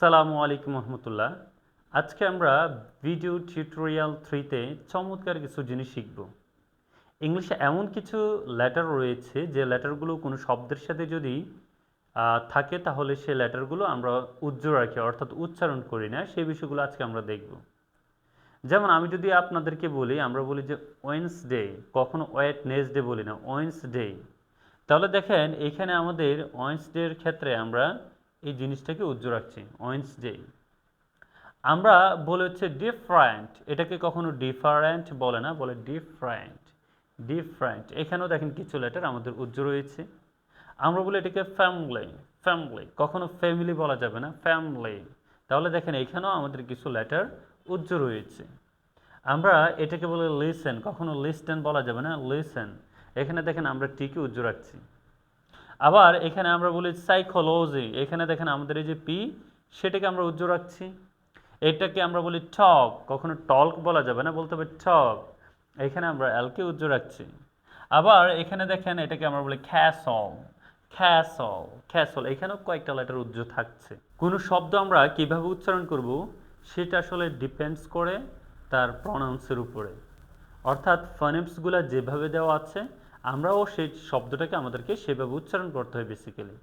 সালামু আলাইকুম রহমতুল্লাহ। আজকে আমরা ভিডিও টিউটোরিয়াল 3তে চমৎকার কিছু জিনিস শিখব। ইংলিশে এমন কিছু লেটার রয়েছে যে লেটারগুলো কোনো শব্দের সাথে যদি থাকে তাহলে সেই লেটারগুলো আমরা উজ্জ্বল রাখি, অর্থাৎ উচ্চারণ করি না। সেই বিষয়গুলো আজকে আমরা দেখব। যেমন আমি যদি আপনাদেরকে বলি, আমরা বলি যে ওয়েডনেসডে, কখনো ওয়েডনেসডে বলি না, ওয়েডনেসডে। তাহলে দেখেন এখানে আমাদের ওয়েডনেসডের ক্ষেত্রে আমরা এই জিনিসটাকে উজ্জ্বল রাখছি, ওয়েডনেসডে। আমরা বলে হচ্ছে ডিফারেন্ট, এটাকে কখনো ডিফারেন্ট বলে না, বলে ডিফারেন্ট। ডিফারেন্ট এখানেও দেখেন কিছু লেটার আমাদের উজ্জ্বল রয়েছে। আমরা বলি এটাকে ফ্যামিলি, ফ্যামিলি, কখনো ফ্যামিলি বলা যাবে না, ফ্যামিলি। তাহলে দেখেন এখানেও আমাদের কিছু লেটার উজ্জ্বল রয়েছে। আমরা এটাকে বলে লিসেন, কখনো লিস্টেন বলা যাবে না, লিসেন। এখানে দেখেন আমরা টিকে উজ্জ্বল রাখছি। আবার এখানে আমরা বলি সাইকোলজি, এখানে দেখেন আমাদের এই যে পি, সেটাকে আমরা উজ্জ্বল রাখছি। এটাকে আমরা বলি টক, কখনো টল্ক বলা যাবে না, বলতে হবে টক। এখানে আমরা এলকে উজ্জ্বল রাখছি। আবার এখানে দেখেন এটাকে আমরা বলি ক্যাসল, ক্যাসল, ক্যাসল। এখানেও কয়েকটা লেটার উজ্জ্বল থাকছে। কোনো শব্দ আমরা কিভাবে উচ্চারণ করব সেটা আসলে ডিপেন্ডস করে তার প্রনাউন্সের উপরে, অর্থাৎ ফনেমসগুলো যেভাবে দেওয়া আছে আমরাও সেই শব্দটাকে আমাদেরকে সেভাবে উচ্চারণ করতে হয় বেসিক্যালি।